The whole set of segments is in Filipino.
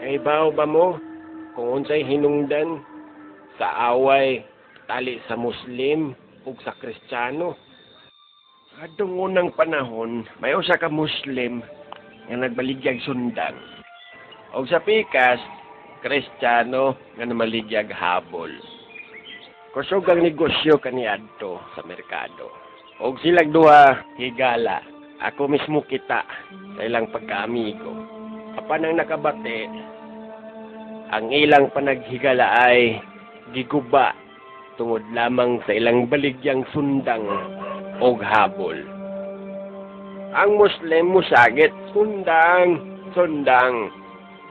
Kaibaw ba mo kung unsay hinungdan sa away tali sa Muslim ug sa Kristiyano? Adtong unang panahon, may usa ka Muslim nga nagbaligyag sundang. Og sa pikas, Kristiyano nga namaligyag habol. Kusog ang negosyo kaniadto sa merkado. Og silang duha higala. Ako mismo kita sa ilang pagkaamigo. Apan ang nakabate, ang ilang panaghigala ay giguba tungod lamang sa ilang baligyang sundang o habol. Ang Muslim musagit, sundang, sundang.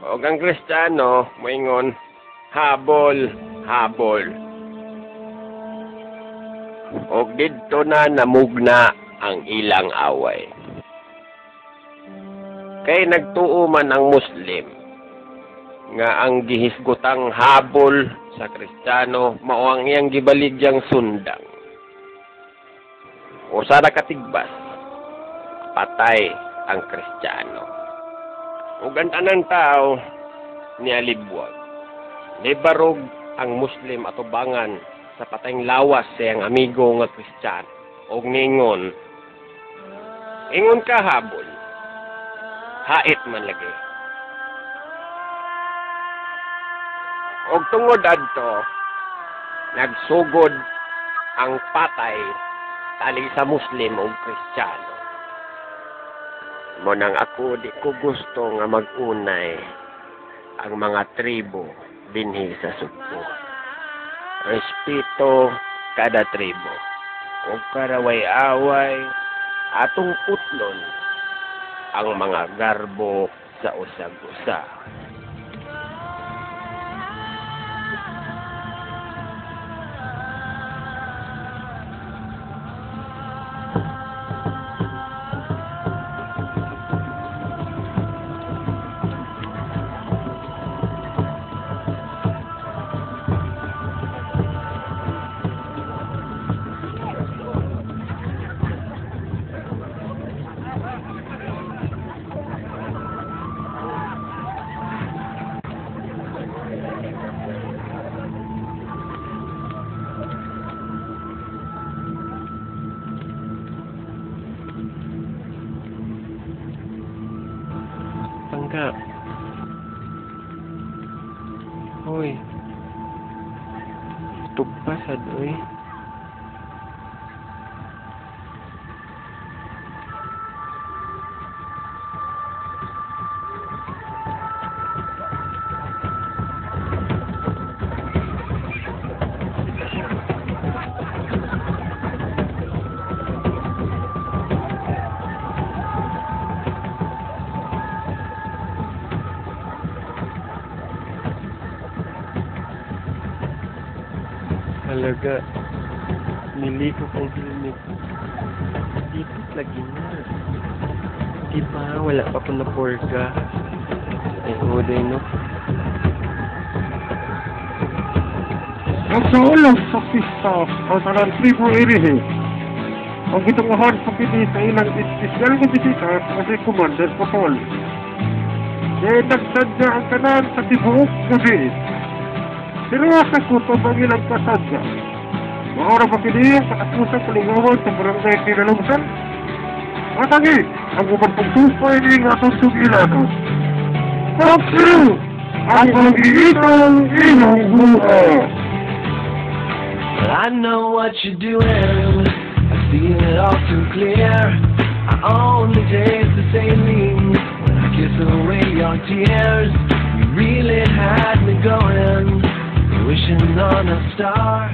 O ang Kristiyano, moingon, habol, habol. O dito na namugna ang ilang away. Kay nagtuo man ang Muslim nga ang gihisgotang habol sa Kristiyano mao ang iyang gibaligyang sundang. O sada katigbas, patay ang Kristiyano. Ug ang tanang tao nialibwag. Nibarog ang Muslim atubangan sa patayng lawas sa iyang amigo nga Kristiyano. Og ningon, ingon ka habol, hait man lagi. Og tungod adto, nagsugod ang patay tali sa Muslim o Kristiyano. Munang ako di ko gusto nga mag-unay ang mga tribo binhi sa sugpo. Respeto kada tribo. O karaway-away atong putlon ang mga garbo sa usag-usa. Tanggap. Hoy. Tugpasad, oy. Talaga, niliko kong helmet. Dipit lagi na. Diba, wala pa po na porga. Ay, huday, no? Ang sa ulang sa pista, ang talang tribo irihe. Ang gitunguhan sa pili sa ilang ispisgal na bisita kasi Commander Popol. Kaya nagtad na ang kanan sa tibuok gabi. Pero sa kuto ang ilang kasadya. Maura pa pili ang pakatusang palingawan sa barangay Tinalungsan. Matangi, ang upang pagsuspay ng atong sugilano. Talk through! Ang pag-iitong inong buhay! Well, I know what you're doing. I see it all too clear. I only taste the saline when I kiss away your tears. You really had me going, wishing on a star.